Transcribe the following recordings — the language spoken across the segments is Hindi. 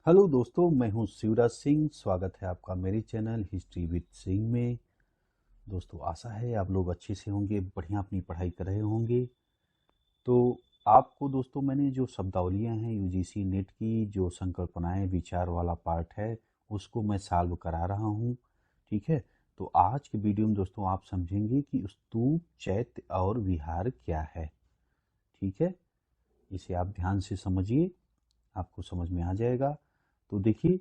हेलो दोस्तों, मैं हूं शिवराज सिंह। स्वागत है आपका मेरे चैनल हिस्ट्री विद सिंह में। दोस्तों, आशा है आप लोग अच्छे से होंगे, बढ़िया अपनी पढ़ाई कर रहे होंगे। तो आपको दोस्तों मैंने जो शब्दावलियां हैं यूजीसी नेट की, जो संकल्पनाएं विचार वाला पार्ट है, उसको मैं सॉल्व करा रहा हूं। ठीक है। तो आज के वीडियो में दोस्तों आप समझेंगे कि स्तूप, चैत्य और विहार क्या है। ठीक है। इसे आप ध्यान से समझिए, आपको समझ में आ जाएगा। तो देखिए,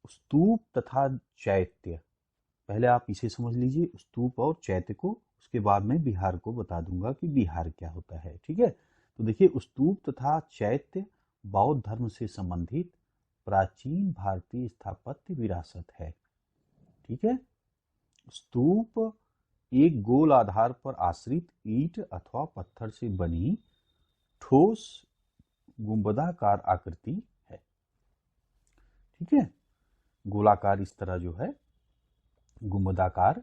स्तूप तथा चैत्य, पहले आप इसे समझ लीजिए, स्तूप और चैत्य को। उसके बाद मैं बिहार को बता दूंगा कि बिहार क्या होता है। ठीक है। तो देखिए, स्तूप तथा चैत्य बौद्ध धर्म से संबंधित प्राचीन भारतीय स्थापत्य विरासत है। ठीक है। स्तूप एक गोल आधार पर आश्रित ईंट अथवा पत्थर से बनी ठोस गुंबदाकार आकृति है। ठीक है। गोलाकार इस तरह जो है गुंबदाकार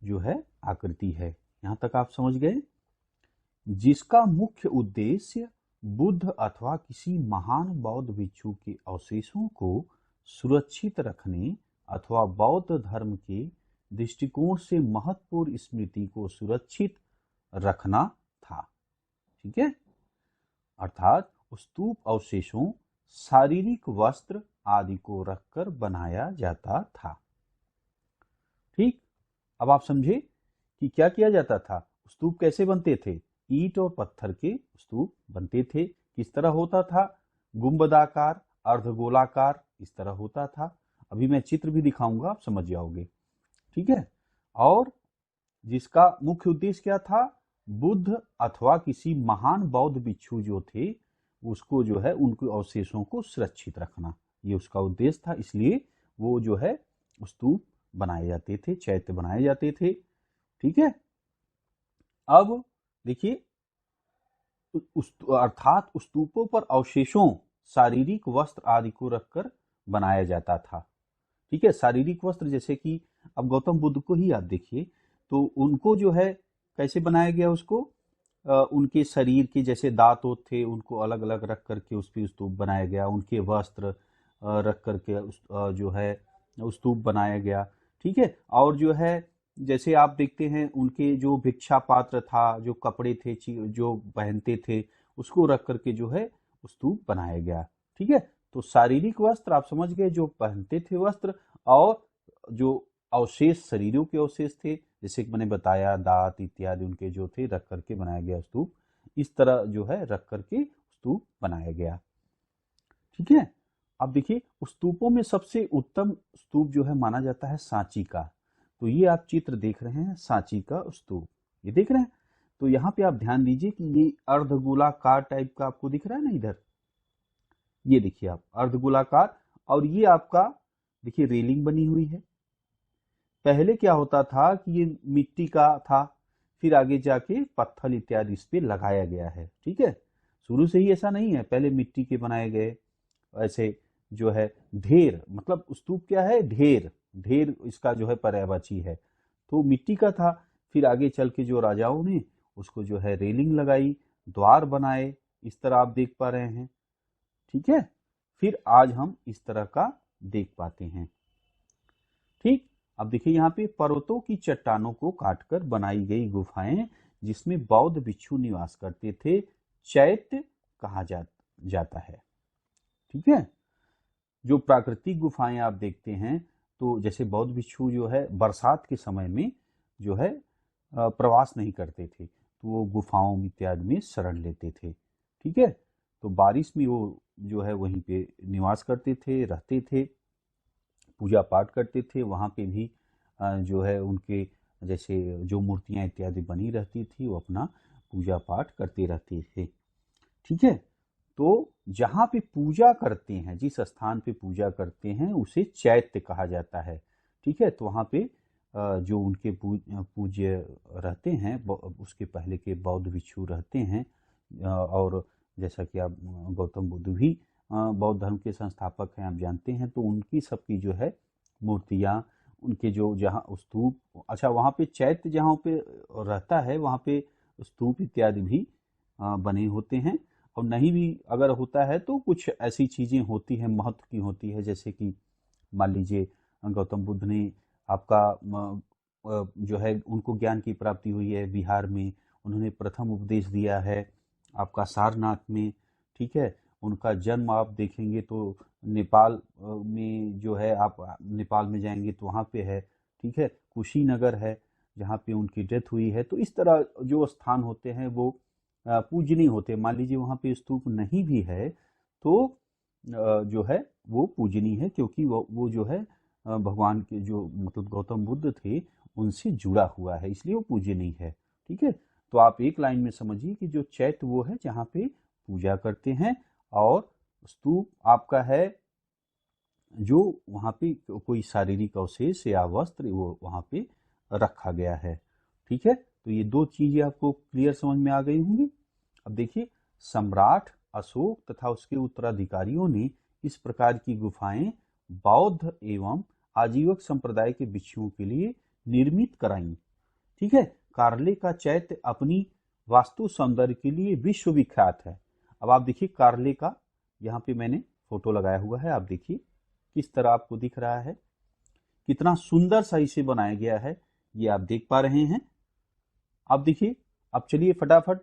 जो है आकृति है। यहां तक आप समझ गए। जिसका मुख्य उद्देश्य बुद्ध अथवा किसी महान बौद्ध भिक्षु के अवशेषों को सुरक्षित रखने अथवा बौद्ध धर्म के दृष्टिकोण से महत्वपूर्ण स्मृति को सुरक्षित रखना था। ठीक है। अर्थात स्तूप अवशेषों, शारीरिक वस्त्र आदि को रखकर बनाया जाता था। ठीक। अब आप समझे कि क्या किया जाता था। स्तूप कैसे बनते थे। ईंट और पत्थर के स्तूप बनते थे। किस तरह होता था। गुंबदाकार, अर्धगोलाकार, इस तरह होता था। अभी मैं चित्र भी दिखाऊंगा, आप समझ जाओगे। ठीक है। और जिसका मुख्य उद्देश्य क्या था। बुद्ध अथवा किसी महान बौद्ध भिक्षु जो थे, उसको जो है उनके अवशेषों को सुरक्षित रखना, ये उसका उद्देश्य था। इसलिए वो जो है स्तूप बनाए जाते थे, चैत्य बनाए जाते थे। ठीक है। अब देखिए, अर्थात स्तूपों पर अवशेषों, शारीरिक वस्त्र आदि को रखकर बनाया जाता था। ठीक है। शारीरिक वस्त्र जैसे कि अब गौतम बुद्ध को ही आप देखिए, तो उनको जो है कैसे बनाया गया उसको। उनके शरीर के जैसे दांत ओत थे, उनको अलग अलग रख करके उस पर स्तूप बनाया गया। उनके वस्त्र रख करके जो है स्तूप बनाया गया। ठीक है। और जो है जैसे आप देखते हैं, उनके जो भिक्षा पात्र था, जो कपड़े थे जो पहनते थे, उसको रख करके जो है स्तूप बनाया गया। ठीक है। तो शारीरिक वस्त्र आप समझ गए, जो पहनते थे वस्त्र, और जो अवशेष, शरीरों के अवशेष थे, जैसे कि मैंने बताया दांत इत्यादि उनके जो थे, रख करके बनाया गया स्तूप। इस तरह जो है रख करके स्तूप बनाया गया। ठीक है। अब देखिए, स्तूपों में सबसे उत्तम स्तूप जो है माना जाता है सांची का। तो ये आप चित्र देख रहे हैं, सांची का स्तूप, ये देख रहे हैं। तो यहाँ पे आप ध्यान दीजिए कि ये अर्धगोलाकार टाइप का आपको दिख रहा है ना इधर। ये देखिए आप, अर्धगोलाकार। और ये आपका देखिए रेलिंग बनी हुई है। पहले क्या होता था कि ये मिट्टी का था, फिर आगे जाके पत्थर इत्यादि इस पे लगाया गया है। ठीक है। शुरू से ही ऐसा नहीं है, पहले मिट्टी के बनाए गए ऐसे जो है ढेर, मतलब स्तूप क्या है, ढेर। ढेर इसका जो है पर्यायवाची है। तो मिट्टी का था, फिर आगे चल के जो राजाओं ने उसको जो है रेलिंग लगाई, द्वार बनाए, इस तरह आप देख पा रहे हैं। ठीक है। फिर आज हम इस तरह का देख पाते हैं। ठीक। अब देखिए, यहाँ पे पर्वतों की चट्टानों को काटकर बनाई गई गुफाएं, जिसमें बौद्ध भिक्षु निवास करते थे, चैत्य कहा जाता है। ठीक है। जो प्राकृतिक गुफाएं आप देखते हैं, तो जैसे बौद्ध भिक्षु जो है बरसात के समय में जो है प्रवास नहीं करते थे, तो वो गुफाओं इत्यादि में शरण लेते थे। ठीक है। तो बारिश में वो जो है वहीं पे निवास करते थे, रहते थे, पूजा पाठ करते थे। वहाँ पे भी जो है उनके जैसे जो मूर्तियाँ इत्यादि बनी रहती थी, वो अपना पूजा पाठ करते रहते थे। ठीक है। तो जहाँ पे पूजा करते हैं, जिस स्थान पे पूजा करते हैं, उसे चैत्य कहा जाता है। ठीक है। तो वहाँ पे जो उनके पूज्य रहते हैं, उसके पहले के बौद्ध भिक्षु रहते हैं। और जैसा कि आप गौतम बुद्ध भी बौद्ध धर्म के संस्थापक हैं, आप जानते हैं। तो उनकी सबकी जो है मूर्तियाँ, उनके जो जहाँ स्तूप, अच्छा वहाँ पे चैत्य जहाँ पे रहता है, वहाँ पे स्तूप इत्यादि भी बने होते हैं। और नहीं भी अगर होता है तो कुछ ऐसी चीजें होती हैं महत्व की होती है, जैसे कि मान लीजिए गौतम बुद्ध ने आपका जो है उनको ज्ञान की प्राप्ति हुई है बिहार में, उन्होंने प्रथम उपदेश दिया है आपका सारनाथ में, ठीक है। उनका जन्म आप देखेंगे तो नेपाल में जो है, आप नेपाल में जाएंगे तो वहाँ पे है, ठीक है। कुशीनगर है जहाँ पे उनकी डेथ हुई है। तो इस तरह जो स्थान होते हैं वो पूजनीय होते हैं। मान लीजिए वहाँ पे स्तूप नहीं भी है तो जो है वो पूजनीय है, क्योंकि वो जो है भगवान के जो मतलब गौतम बुद्ध थे उनसे जुड़ा हुआ है, इसलिए वो पूजनीय है, ठीक है। तो आप एक लाइन में समझिए कि जो चैत्य वो है जहाँ पे पूजा करते हैं, और स्तूप आपका है जो वहाँ पे कोई शारीरिक अवशेष या वस्त्र वो वहाँ पे रखा गया है, ठीक है। तो ये दो चीजें आपको क्लियर समझ में आ गई होंगी। अब देखिए, सम्राट अशोक तथा उसके उत्तराधिकारियों ने इस प्रकार की गुफाएं बौद्ध एवं आजीवक संप्रदाय के भिक्षुओं के लिए निर्मित कराई, ठीक है। कार्ले का चैत्य अपनी वास्तु सौंदर्य के लिए विश्व विख्यात है। अब आप देखिए कार्ले का, यहाँ पे मैंने फोटो लगाया हुआ है, आप देखिए किस तरह आपको दिख रहा है, कितना सुंदर सा इसे बनाया गया है, ये आप देख पा रहे हैं। अब देखिए, अब चलिए फटाफट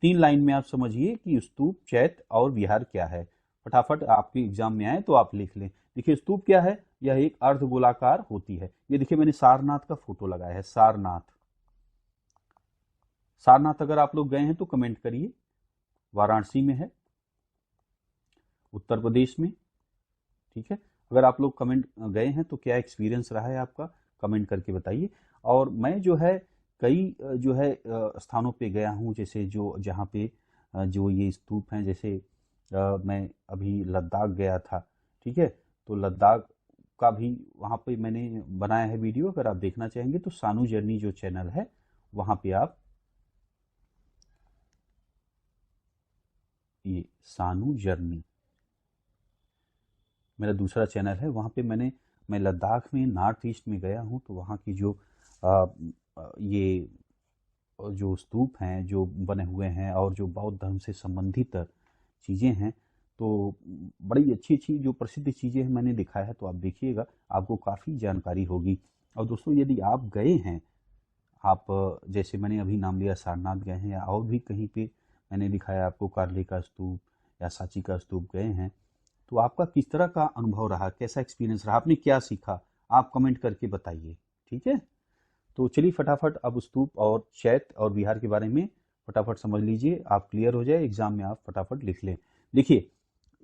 3 लाइन में आप समझिए कि स्तूप, चैत्य और विहार क्या है। फटाफट आपके एग्जाम में आए तो आप लिख लें। देखिए स्तूप क्या है, यह एक अर्ध गोलाकार होती है। ये देखिए मैंने सारनाथ का फोटो लगाया है, सारनाथ। सारनाथ अगर आप लोग गए हैं तो कमेंट करिए। वाराणसी में है, उत्तर प्रदेश में, ठीक है। अगर आप लोग कमेंट गए हैं तो क्या एक्सपीरियंस रहा है आपका, कमेंट करके बताइए। और मैं जो है कई जो है स्थानों पे गया हूँ, जैसे जो जहाँ पे जो ये स्तूप हैं, जैसे मैं अभी लद्दाख गया था, ठीक है। तो लद्दाख का भी वहाँ पे मैंने बनाया है वीडियो, अगर आप देखना चाहेंगे तो सानू जर्नी जो चैनल है वहाँ पे आप, ये सानू जर्नी मेरा दूसरा चैनल है, वहाँ पे मैं लद्दाख में नॉर्थ ईस्ट में गया हूँ। तो वहाँ की जो ये जो स्तूप हैं जो बने हुए हैं और जो बौद्ध धर्म से संबंधित चीज़ें हैं, तो बड़ी अच्छी अच्छी जो प्रसिद्ध चीज़ें हैं मैंने दिखाया है, तो आप देखिएगा, आपको काफ़ी जानकारी होगी। और दोस्तों यदि आप गए हैं, आप जैसे मैंने अभी नाम लिया सारनाथ गए हैं, या और भी कहीं पे मैंने दिखाया आपको कार्ले का स्तूप या सांची का स्तूप गए हैं, तो आपका किस तरह का अनुभव रहा, कैसा एक्सपीरियंस रहा, आपने क्या सीखा, आप कमेंट करके बताइए, ठीक है। तो चलिए फटाफट अब स्तूप और चैत्य और विहार के बारे में फटाफट समझ लीजिए, आप क्लियर हो जाए, एग्जाम में आप फटाफट लिख लें। देखिए,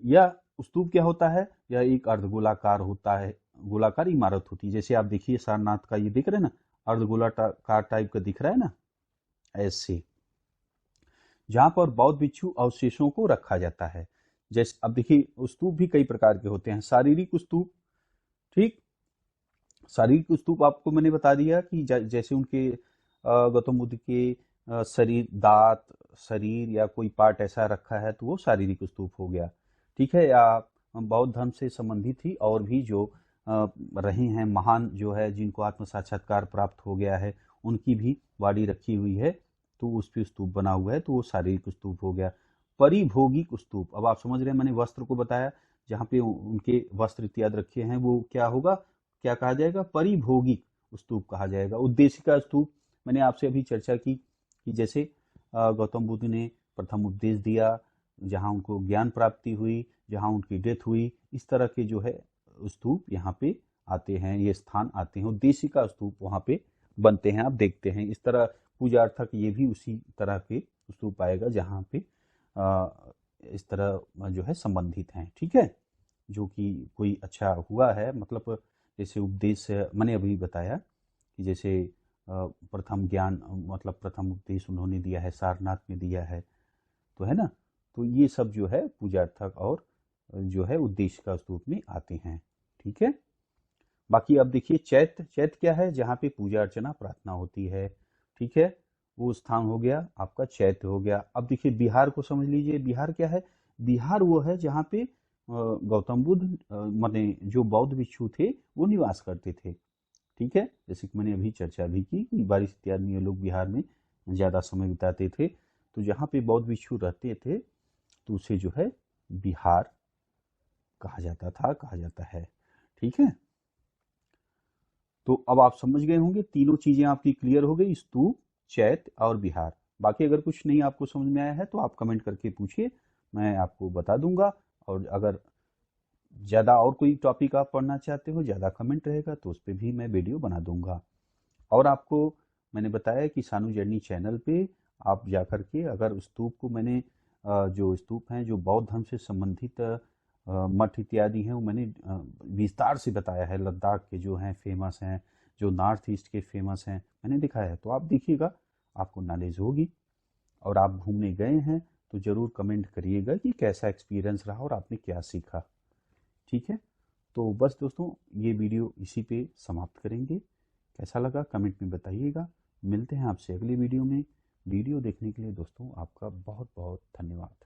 यह स्तूप क्या होता है, यह एक अर्धगोलाकार होता है, गोलाकार इमारत होती है। जैसे आप देखिए सारनाथ का, ये दिख रहे हैं ना, अर्धगोलाकार टाइप का दिख रहा है ना, ऐसे, जहां पर बौद्ध भिक्षु अवशेषों को रखा जाता है। जैसे अब देखिए स्तूप भी कई प्रकार के होते हैं। शारीरिक स्तूप, ठीक, शारीरिक स्तूप आपको मैंने बता दिया कि जैसे उनके गौतम बुद्ध के शरीर, दांत, शरीर या कोई पार्ट ऐसा रखा है तो वो शारीरिक स्तूप हो गया, ठीक है। या बौद्ध धर्म से संबंधित ही और भी जो रहे हैं महान, जो है जिनको आत्म साक्षात्कार प्राप्त हो गया है, उनकी भी बॉडी रखी हुई है, तो उस पर स्तूप बना हुआ है, तो वो शारीरिक स्तूप हो गया। परिभोगिक स्तूप, अब आप समझ रहे हैं, मैंने वस्त्र को बताया, जहाँ पे उनके वस्त्र इत्यादि रखे हैं वो क्या होगा, क्या कहा जाएगा, परिभोगिक स्तूप कहा जाएगा। उद्देशिका स्तूप, मैंने आपसे अभी चर्चा की कि जैसे गौतम बुद्ध ने प्रथम उपदेश दिया, जहाँ उनको ज्ञान प्राप्ति हुई, जहाँ उनकी डेथ हुई, इस तरह के जो है स्तूप यहाँ पे आते हैं, ये स्थान आते हैं, उद्देशिका स्तूप वहाँ पे बनते हैं, आप देखते हैं। इस तरह पूजार्थक ये भी उसी तरह के स्तूप आएगा जहाँ पे इस तरह जो है संबंधित हैं, ठीक है, जो कि कोई अच्छा हुआ है, मतलब जैसे उपदेश मैंने अभी बताया कि जैसे प्रथम ज्ञान मतलब प्रथम उपदेश उन्होंने दिया है, सारनाथ में दिया है, तो है ना। तो ये सब जो है पूजार्थक और जो है उद्देश्य का स्तूप में आते हैं, ठीक है। बाकी अब देखिए चैत्य, चैत्य क्या है, जहाँ पे पूजा अर्चना प्रार्थना होती है, ठीक है, वो स्थान हो गया आपका, चैत्य हो गया। अब देखिए बिहार को समझ लीजिए, बिहार क्या है, बिहार वो है जहाँ पे गौतम बुद्ध माने जो बौद्ध भिक्षु थे वो निवास करते थे, ठीक है। जैसे कि मैंने अभी चर्चा भी की कि बारिश इत्यादि में लोग बिहार में ज़्यादा समय बिताते थे। तो जहाँ पे बौद्ध भिक्षु रहते थे तो उसे जो है बिहार कहा जाता था, कहा जाता है। ठीक है, तो अब आप समझ गए होंगे, तीनों चीजें आपकी क्लियर हो गई, स्तूप, चैत्य और बिहार। बाकी अगर कुछ नहीं आपको समझ में आया है तो आप कमेंट करके पूछिए, मैं आपको बता दूंगा। और अगर ज़्यादा और कोई टॉपिक आप पढ़ना चाहते हो, ज़्यादा कमेंट रहेगा तो उस पर भी मैं वीडियो बना दूंगा। और आपको मैंने बताया कि सानू जर्नी चैनल पे आप जा कर के, अगर स्तूप को मैंने जो स्तूप हैं जो बौद्ध धर्म से संबंधित मठ इत्यादि हैं वो मैंने विस्तार से बताया है। लद्दाख के जो हैं फेमस हैं, जो नॉर्थ ईस्ट के फेमस हैं, मैंने दिखाया है, तो आप देखिएगा, आपको नॉलेज होगी। और आप घूमने गए हैं तो ज़रूर कमेंट करिएगा कि कैसा एक्सपीरियंस रहा और आपने क्या सीखा। ठीक है, तो बस दोस्तों ये वीडियो इसी पे समाप्त करेंगे। कैसा लगा कमेंट में बताइएगा। मिलते हैं आपसे अगली वीडियो में। वीडियो देखने के लिए दोस्तों आपका बहुत बहुत धन्यवाद।